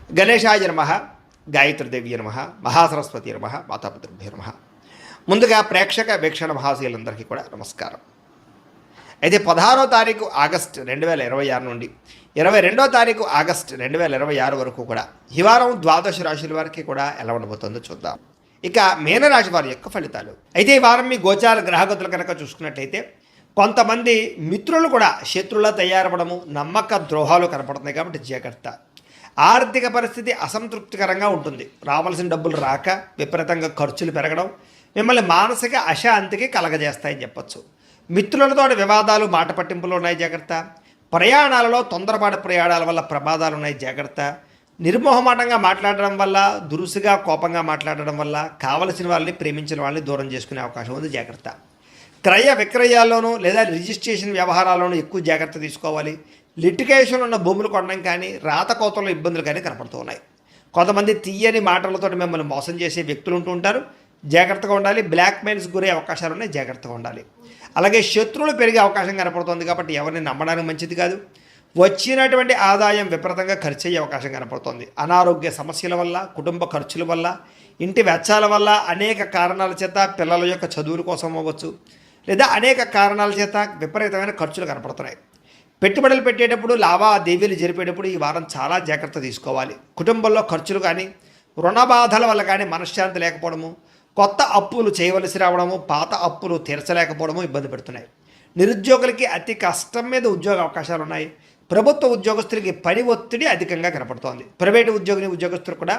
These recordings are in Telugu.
గణేశాయ నమః, గాయత్రీదేవి నమః, మహాసరస్వతి నమః, మాతాపితృభ్యో నమః. ముందుగా ప్రేక్షక వీక్షణ మహాశయులందరికీ కూడా నమస్కారం. అయితే 16వ తారీఖు ఆగస్టు 2026 నుండి 22వ తారీఖు ఆగస్టు 2026 వరకు కూడా ఈ వారం ద్వాదశ రాశుల వారికి కూడా ఎలా ఉండబోతుందో చూద్దాం. ఇక మీనరాశి వారి యొక్క ఫలితాలు. అయితే ఈ వారం మీ గోచార గ్రహగతులు కనుక చూసుకున్నట్టయితే కొంతమంది మిత్రులు కూడా శత్రువులా తయారవడము, నమ్మక ద్రోహాలు కనపడుతున్నాయి కాబట్టి జాగ్రత్త. ఆర్థిక పరిస్థితి అసంతృప్తికరంగా ఉంటుంది. రావాల్సిన డబ్బులు రాక విపరీతంగా ఖర్చులు పెరగడం మిమ్మల్ని మానసిక అశాంతికి కలగజేస్తాయని చెప్పచ్చు. మిత్రులతో వివాదాలు, మాట పట్టింపులు ఉన్నాయి జాగ్రత్త. ప్రయాణాలలో తొందరపాటు ప్రయాణాల వల్ల ప్రమాదాలు ఉన్నాయి జాగ్రత్త. నిర్మోహమాటంగా మాట్లాడడం వల్ల, దురుసుగా కోపంగా మాట్లాడడం వల్ల కావలసిన వాళ్ళని, ప్రేమించిన వాళ్ళని దూరం చేసుకునే అవకాశం ఉంది జాగ్రత్త. క్రయ విక్రయాల్లోనూ లేదా రిజిస్ట్రేషన్ వ్యవహారాల్లోనూ ఎక్కువ జాగ్రత్త తీసుకోవాలి. లిటిగేషన్ ఉన్న భూములు కొనడం కానీ, రాతకోతల్లో ఇబ్బందులు కానీ కనపడుతూ ఉన్నాయి. కొంతమంది తీయని మాటలతో మిమ్మల్ని మోసం చేసే వ్యక్తులు ఉంటూ ఉంటారు, జాగ్రత్తగా ఉండాలి. బ్లాక్మెయిల్స్ గురే అవకాశాలు ఉన్నాయి, జాగ్రత్తగా ఉండాలి. అలాగే శత్రువులు పెరిగే అవకాశం కనపడుతుంది కాబట్టి ఎవరిని నమ్మడానికి మంచిది కాదు. వచ్చినటువంటి ఆదాయం విపరీతంగా ఖర్చు అయ్యే అవకాశం కనపడుతుంది. అనారోగ్య సమస్యల వల్ల, కుటుంబ ఖర్చుల వల్ల, ఇంటి వెచ్చాల వల్ల, అనేక కారణాల చేత పిల్లల యొక్క చదువుల కోసం అవ్వచ్చు, లేదా అనేక కారణాల చేత విపరీతమైన ఖర్చులు కనపడుతున్నాయి. పెట్టుబడులు పెట్టేటప్పుడు, లావాదేవీలు జరిపేటప్పుడు ఈ వారం చాలా జాగ్రత్త తీసుకోవాలి. కుటుంబంలో ఖర్చులు కానీ, రుణ బాధల వల్ల కానీ మనశ్శాంతి లేకపోవడము, కొత్త అప్పులు చేయవలసి రావడము, పాత అప్పులు తీర్చలేకపోవడము ఇబ్బంది పెడుతున్నాయి. నిరుద్యోగులకి అతి కష్టం మీద ఉద్యోగ అవకాశాలు ఉన్నాయి. ప్రభుత్వ ఉద్యోగస్తులకి పని ఒత్తిడి అధికంగా కనపడుతోంది. ప్రైవేటు ఉద్యోగస్తులు కూడా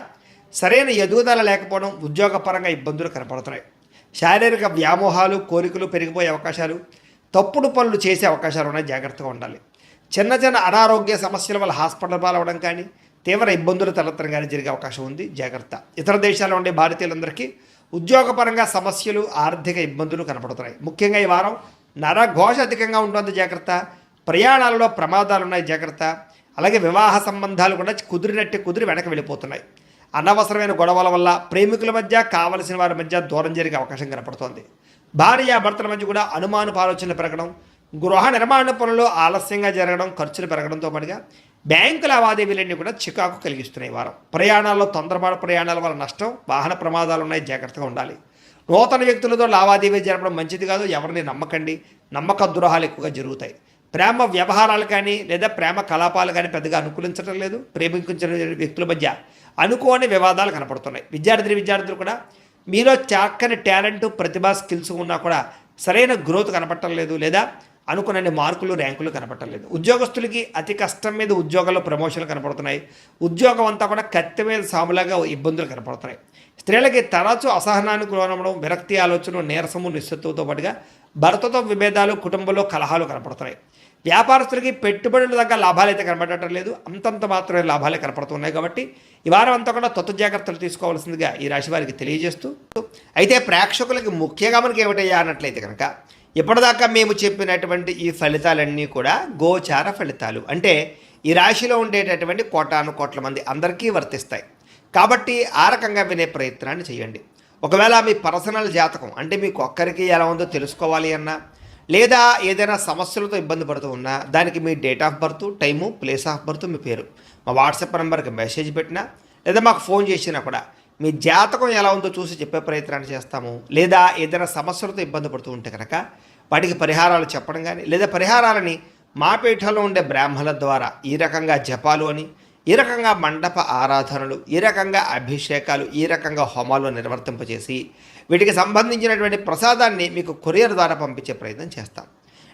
సరైన ఎదుగుదల లేకపోవడం, ఉద్యోగపరంగా ఇబ్బందులు కనపడుతున్నాయి. శారీరక వ్యామోహాలు, కోరికలు పెరిగిపోయే అవకాశాలు, తప్పుడు పనులు చేసే అవకాశాలు ఉన్నాయి, జాగ్రత్తగా ఉండాలి. చిన్న చిన్న అనారోగ్య సమస్యల వల్ల హాస్పిటల్ పాలవడం కానీ, తీవ్ర ఇబ్బందులు తలెత్తడం కానీ జరిగే అవకాశం ఉంది, జాగ్రత్త. ఇతర దేశాల్లో ఉండే భారతీయులందరికీ ఉద్యోగపరంగా సమస్యలు, ఆర్థిక ఇబ్బందులు కనపడుతున్నాయి. ముఖ్యంగా ఈ వారం నరఘోష అధికంగా ఉంటుంది, జాగ్రత్త. ప్రయాణాలలో ప్రమాదాలు ఉన్నాయి, జాగ్రత్త. అలాగే వివాహ సంబంధాలు కూడా కుదిరి వెనక్కి వెళ్ళిపోతున్నాయి. అనవసరమైన గొడవల వల్ల ప్రేమికుల మధ్య, కావలసిన వారి మధ్య దూరం జరిగే అవకాశం కనపడుతోంది. భార్యాభర్తల మధ్య కూడా అనుమానపు ఆలోచనలు పెరగడం, గృహ నిర్మాణ పనులు ఆలస్యంగా జరగడం, ఖర్చులు పెరగడంతో పాటుగా బ్యాంకు లావాదేవీలన్నీ కూడా చికాకు కలిగిస్తున్నాయి. వారం ప్రయాణాల్లో తొందరపాటు ప్రయాణాల వల్ల నష్టం, వాహన ప్రమాదాలు ఉన్నాయి, జాగ్రత్తగా ఉండాలి. నూతన వ్యక్తులతో లావాదేవీ జరపడం మంచిది కాదు. ఎవరిని నమ్మకండి, నమ్మక ద్రోహాలు ఎక్కువగా జరుగుతాయి. ప్రేమ వ్యవహారాలు కానీ లేదా ప్రేమ కలాపాలు కానీ పెద్దగా అనుకూలించడం లేదు. ప్రేమించిన వ్యక్తుల మధ్య అనుకోని వివాదాలు కనపడుతున్నాయి. విద్యార్థులు కూడా మీలో చక్కని టాలెంట్, ప్రతిభా, స్కిల్స్ ఉన్నా కూడా సరైన గ్రోత్ కనపడటం లేదు, లేదా అనుకున్న మార్కులు, ర్యాంకులు కనపడటం లేదు. ఉద్యోగస్తులకి అతి కష్టం మీద ఉద్యోగాల్లో ప్రమోషన్లు కనపడుతున్నాయి. ఉద్యోగం అంతా కూడా కత్తి మీద సాములాగా ఇబ్బందులు కనపడుతున్నాయి. స్త్రీలకి తరచూ అసహనానికి లోనవడం, విరక్తి ఆలోచన, నీరసము, నిస్సత్తుతో పాటుగా భర్తతో విభేదాలు, కుటుంబంలో కలహాలు కనపడుతున్నాయి. వ్యాపారస్తులకి పెట్టుబడుల దగ్గర లాభాలు అయితే కనపడటం లేదు, అంతంత మాత్రమే లాభాలే కనపడుతున్నాయి. కాబట్టి ఈ వారం అంతా కూడా జాగ్రత్తలు తీసుకోవాల్సిందిగా ఈ రాశి వారికి తెలియజేస్తూ, అయితే ప్రేక్షకులకి ముఖ్యంగా మనకి ఏమిటయ్యా అన్నట్లయితే కనుక ఇప్పటిదాకా మేము చెప్పినటువంటి ఈ ఫలితాలన్నీ కూడా గోచార ఫలితాలు. అంటే ఈ రాశిలో ఉండేటటువంటి కోటాను కోట్ల మంది అందరికీ వర్తిస్తాయి. కాబట్టి ఆ రకంగా వినే ప్రయత్నాన్ని చేయండి. ఒకవేళ మీ పర్సనల్ జాతకం అంటే మీకు ఒక్కరికి ఎలా ఉందో తెలుసుకోవాలి అన్నా, లేదా ఏదైనా సమస్యలతో ఇబ్బంది పడుతూ ఉన్నా, దానికి మీ date of birth, time, place of birth, మీ పేరు మా వాట్సాప్ నెంబర్కి మెసేజ్ పెట్టినా, లేదా మాకు ఫోన్ చేసినా కూడా మీ జాతకం ఎలా ఉందో చూసి చెప్పే ప్రయత్నాన్ని చేస్తాము. లేదా ఏదైనా సమస్యలతో ఇబ్బంది పడుతూ ఉంటే కనుక వాటికి పరిహారాలు చెప్పడం కానీ, లేదా పరిహారాలని మా పీఠంలో ఉండే బ్రాహ్మణుల ద్వారా ఈ రకంగా జపాలు అని, ఈ రకంగా మండప ఆరాధనలు, ఈ రకంగా అభిషేకాలు, ఈ రకంగా హోమాలు నిర్వర్తింపజేసి వీటికి సంబంధించినటువంటి ప్రసాదాన్ని మీకు కొరియర్ ద్వారా పంపించే ప్రయత్నం చేస్తాం.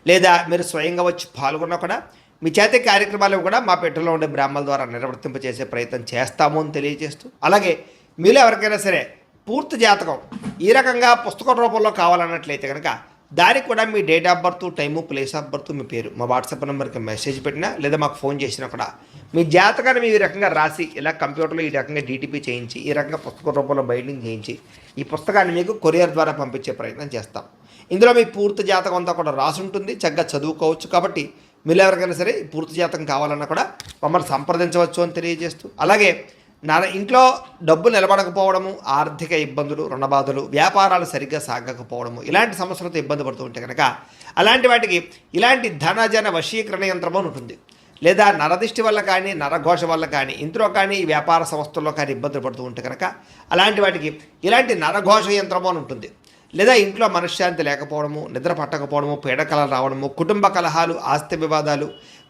లేదా మీరు స్వయంగా వచ్చి పాల్గొన్నా కూడా మీ చేతి కార్యక్రమాలు కూడా మా పీఠంలో ఉండే బ్రాహ్మణుల ద్వారా నిర్వర్తింపజేసే ప్రయత్నం చేస్తాము అని తెలియజేస్తూ, అలాగే మీలో ఎవరికైనా సరే పూర్తి జాతకం ఈ రకంగా పుస్తక రూపంలో కావాలన్నట్లయితే కనుక దానికి కూడా మీ date of birth, time, place of birth, మీ పేరు మా వాట్సాప్ నెంబర్కి మెసేజ్ పెట్టినా, లేదా మాకు ఫోన్ చేసినా కూడా మీ జాతకాన్ని మీ రకంగా రాసి ఇలా కంప్యూటర్లో ఈ రకంగా డీటీపీ చేయించి, ఈ రకంగా పుస్తక రూపంలో బైండింగ్ చేయించి ఈ పుస్తకాన్ని మీకు కొరియర్ ద్వారా పంపించే ప్రయత్నం చేస్తాం. ఇందులో మీ పూర్తి జాతకం అంతా కూడా రాసి ఉంటుంది, చక్కగా చదువుకోవచ్చు. కాబట్టి మీరు ఎవరికైనా సరే పూర్తి జాతకం కావాలన్నా కూడా మమ్మల్ని సంప్రదించవచ్చు అని తెలియజేస్తూ, అలాగే ఇంట్లో డబ్బు నిలబడకపోవడము, ఆర్థిక ఇబ్బందులు, రుణబాధలు, వ్యాపారాలు సరిగ్గా సాగకపోవడము, ఇలాంటి సమస్యలతో ఇబ్బంది పడుతూ ఉంటే కనుక అలాంటి వాటికి ఇలాంటి ధనజన వశీకరణ యంత్రం అని ఉంటుంది. లేదా నరదిష్టి వల్ల కానీ నరఘోష వల్ల కానీ ఇంట్లో కానీ ఈ వ్యాపార సంస్థల్లో కానీ ఇబ్బందులు పడుతూ ఉంటే కనుక అలాంటి వాటికి ఇలాంటి నరఘోష యంత్రము అని ఉంటుంది. లేదా ఇంట్లో మనశ్శాంతి లేకపోవడము, నిద్ర పట్టకపోవడము, పీడకలలు రావడము, కుటుంబ కలహాలు, ఆస్తి వివాదాలు,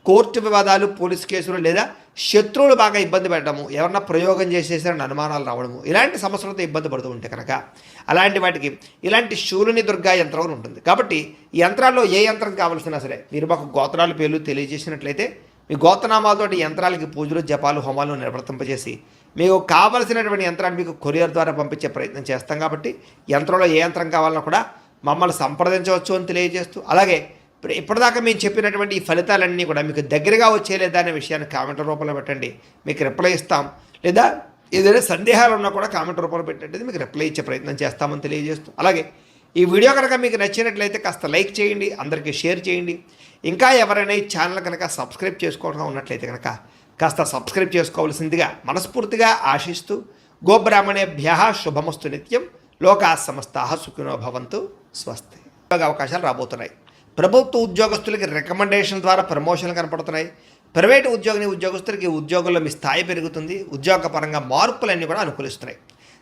కోర్టు వివాదాలు, పోలీస్ కేసులు, లేదా శత్రువులు బాగా ఇబ్బంది పెట్టడము, ఎవరన్నా ప్రయోగం చేసేసారని అనుమానాలు రావడము, ఇలాంటి సమస్యలతో ఇబ్బంది పడుతూ ఉంటే కనుక అలాంటి వాటికి ఇలాంటి శూలిని దుర్గా యంత్రం అని ఉంటుంది. కాబట్టి ఈ యంత్రాల్లో ఏ యంత్రం కావాల్సినా సరే మీరు మాకు గోత్రాల పేర్లు తెలియజేసినట్లయితే మీ గోత్రనామాలతోటి యంత్రాలకి పూజలు, జపాలు, హోమాలు నిర్వర్తింపజేసి మీకు కావలసినటువంటి యంత్రాన్ని మీకు కొరియర్ ద్వారా పంపించే ప్రయత్నం చేస్తాం. కాబట్టి యంత్రంలో ఏ యంత్రం కావాలన్నా కూడా మమ్మల్ని సంప్రదించవచ్చు అని తెలియజేస్తూ, అలాగే ఇప్పటిదాకా మేము చెప్పినటువంటి ఈ ఫలితాలన్నీ కూడా మీకు దగ్గరగా వచ్చేలేదా అనే విషయాన్ని కామెంట్ రూపంలో పెట్టండి, మీకు రిప్లై ఇస్తాం. లేదా ఏదైనా సందేహాలు ఉన్నా కూడా కామెంట్ రూపంలో పెట్టండి, మీకు రిప్లై ఇచ్చే ప్రయత్నం చేస్తామని తెలియజేస్తూ, అలాగే ఈ వీడియో కనుక మీకు నచ్చినట్లయితే కాస్త లైక్ చేయండి, అందరికీ షేర్ చేయండి. ఇంకా ఎవరైనా ఈ ఛానల్ కనుక సబ్స్క్రైబ్ చేసుకోవడం ఉన్నట్లయితే కనుక కాస్త సబ్స్క్రైబ్ చేసుకోవాల్సిందిగా మనస్ఫూర్తిగా ఆశిస్తూ, గోబ్రాహ్మణేభ్యః శుభమస్తు నిత్యం, లోకాః సమస్తాః సుఖినో భవంతు, స్వస్తి. అవకాశాలు రాబోతున్నాయి. ప్రభుత్వ ఉద్యోగస్తులకి రికమెండేషన్ ద్వారా ప్రమోషన్లు కనపడుతున్నాయి. ప్రైవేటు ఉద్యోగస్తులకి ఉద్యోగంలో మీ స్థాయి పెరుగుతుంది. ఉద్యోగపరంగా మార్పులన్నీ కూడా అనుకూలిస్తున్నాయి.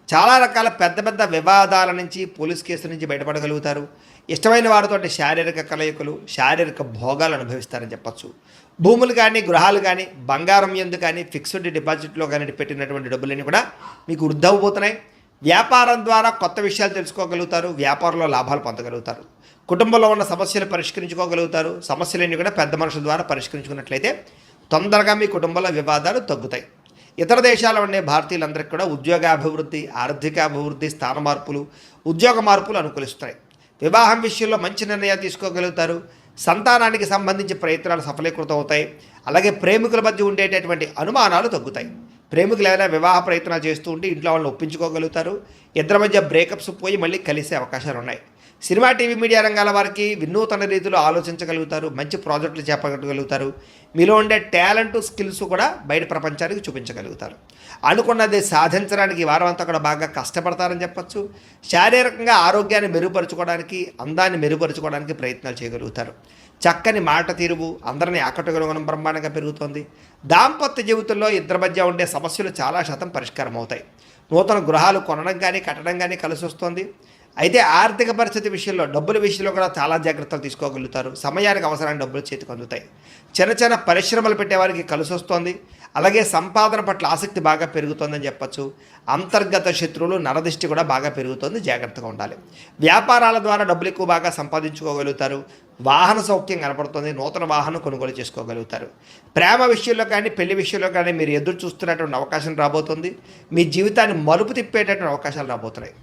చాలా రకాల పెద్ద పెద్ద వివాదాల నుంచి, పోలీస్ కేసుల నుంచి బయటపడగలుగుతారు. ఇష్టమైన వారితో శారీరక కలయికలు, శారీరక భోగాలు అనుభవిస్తారని చెప్పచ్చు. భూములు కానీ, గృహాలు కానీ, బంగారం ఎందు కానీ, ఫిక్స్డ్ డిపాజిట్లో కానీ పెట్టినటువంటి డబ్బులన్నీ కూడా మీకు వృద్ధి అవ్వబోతున్నాయి. వ్యాపారం ద్వారా కొత్త విషయాలు తెలుసుకోగలుగుతారు. వ్యాపారంలో లాభాలు పొందగలుగుతారు. కుటుంబంలో ఉన్న సమస్యలు పరిష్కరించుకోగలుగుతారు. సమస్యలన్నీ కూడా పెద్ద మనుషుల ద్వారా పరిష్కరించుకున్నట్లయితే తొందరగా మీ కుటుంబంలో వివాదాలు తగ్గుతాయి. ఇతర దేశాల్లో ఉండే భారతీయులందరికీ కూడా ఉద్యోగాభివృద్ధి, ఆర్థికాభివృద్ధి, స్థాన మార్పులు, ఉద్యోగ మార్పులు అనుకూలిస్తాయి. వివాహం విషయంలో మంచి నిర్ణయాలు తీసుకోగలుగుతారు. సంతానానికి సంబంధించి ప్రయత్నాలు సఫలీకృతం అవుతాయి. అలాగే ప్రేమికుల మధ్య ఉండేటటువంటి అనుమానాలు తగ్గుతాయి. ప్రేమికులు ఏదైనా వివాహ ప్రయత్నాలు చేస్తూ ఉంటే ఇంట్లో వాళ్ళని ఒప్పించుకోగలుగుతారు. ఇద్దరి మధ్య బ్రేకప్స్ పోయి మళ్ళీ కలిసే అవకాశాలు ఉన్నాయి. సినిమా, టీవీ, మీడియా రంగాల వారికి వినూతన రీతిలో ఆలోచించగలుగుతారు. మంచి ప్రాజెక్టులు చేపట్టగలుగుతారు. మీలో ఉండే టాలెంట్, స్కిల్స్ కూడా బయట ప్రపంచానికి చూపించగలుగుతారు. అనుకున్నది సాధించడానికి వారం అంతా కూడా బాగా కష్టపడతారని చెప్పచ్చు. శారీరకంగా ఆరోగ్యాన్ని మెరుగుపరుచుకోవడానికి, అందాన్ని మెరుగుపరుచుకోవడానికి ప్రయత్నాలు చేయగలుగుతారు. చక్కని మాట తీరువు, అందరినీ ఆకట్టుకోవడం బ్రహ్మాండంగా పెరుగుతోంది. దాంపత్య జీవితంలో ఇద్దరి మధ్య ఉండే సమస్యలు చాలా శాతం పరిష్కారం అవుతాయి. నూతన గృహాలు కొనడం కానీ, కట్టడం కానీ కలిసి వస్తుంది. అయితే ఆర్థిక పరిస్థితి విషయంలో, డబ్బుల విషయంలో కూడా చాలా జాగ్రత్తలు తీసుకోగలుగుతారు. సమయానికి అవసరమైన డబ్బులు చేతికి అందుతాయి. చిన్న చిన్న పరిశ్రమలు పెట్టేవారికి కలిసి వస్తుంది. అలాగే సంపాదన పట్ల ఆసక్తి బాగా పెరుగుతుందని చెప్పచ్చు. అంతర్గత శత్రువులు, నరదిష్టి కూడా బాగా పెరుగుతుంది, జాగ్రత్తగా ఉండాలి. వ్యాపారాల ద్వారా డబ్బులు ఎక్కువ బాగా సంపాదించుకోగలుగుతారు. వాహన సౌఖ్యం కనపడుతుంది. నూతన వాహనం కొనుగోలు చేసుకోగలుగుతారు. ప్రేమ విషయంలో కానీ, పెళ్లి విషయంలో కానీ మీరు ఎదురు చూస్తున్నటువంటి అవకాశం రాబోతుంది. మీ జీవితాన్ని మలుపు తిప్పేటటువంటి అవకాశాలు రాబోతున్నాయి.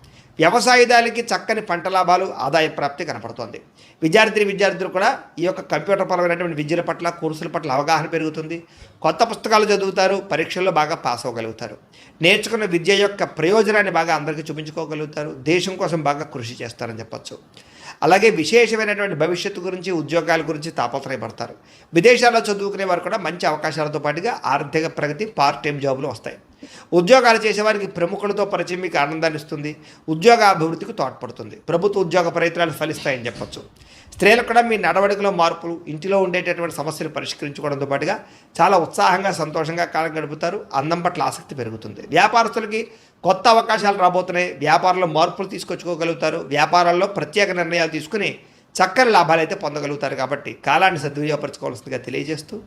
వ్యవసాయదారులకి చక్కని పంట లాభాలు, ఆదాయ ప్రాప్తి కనపడుతోంది. విద్యార్థులు కూడా ఈ యొక్క కంప్యూటర్ పరమైనటువంటి విద్యల పట్ల, కోర్సుల పట్ల అవగాహన పెరుగుతుంది. కొత్త పుస్తకాలు చదువుతారు. పరీక్షల్లో బాగా పాస్ అవ్వగలుగుతారు. నేర్చుకున్న విద్య యొక్క ప్రయోజనాన్ని బాగా అందరికీ చూపించుకోగలుగుతారు. దేశం కోసం బాగా కృషి చేస్తారని చెప్పచ్చు. అలాగే విశేషమైనటువంటి భవిష్యత్తు గురించి, ఉద్యోగాల గురించి తాపత్రయపడతారు. విదేశాల్లో చదువుకునే వారు కూడా మంచి అవకాశాలతో పాటుగా ఆర్థిక ప్రగతి, పార్ట్ టైం జాబులు వస్తాయి. ఉద్యోగాలు చేసేవారికి ప్రముఖులతో పరిచయం మీకు ఆనందాన్ని ఇస్తుంది. ఉద్యోగ అభివృద్ధికి తోడ్పడుతుంది. ప్రభుత్వ ఉద్యోగ ప్రయత్నాలు ఫలిస్తాయని చెప్పచ్చు. స్త్రీలకు కూడా మీ నడవడికలో మార్పులు, ఇంటిలో ఉండేటటువంటి సమస్యలు పరిష్కరించుకోవడంతో పాటుగా చాలా ఉత్సాహంగా, సంతోషంగా కాలం గడుపుతారు. అందం పట్ల ఆసక్తి పెరుగుతుంది. వ్యాపారస్తులకి కొత్త అవకాశాలు రాబోతున్నాయి. వ్యాపారంలో మార్పులు తీసుకొచ్చుకోగలుగుతారు. వ్యాపారాల్లో ప్రత్యేక నిర్ణయాలు తీసుకుని చక్కని లాభాలు అయితే పొందగలుగుతారు. కాబట్టి కాలాన్ని సద్వినియోగపరచుకోవాల్సిందిగా తెలియజేస్తూ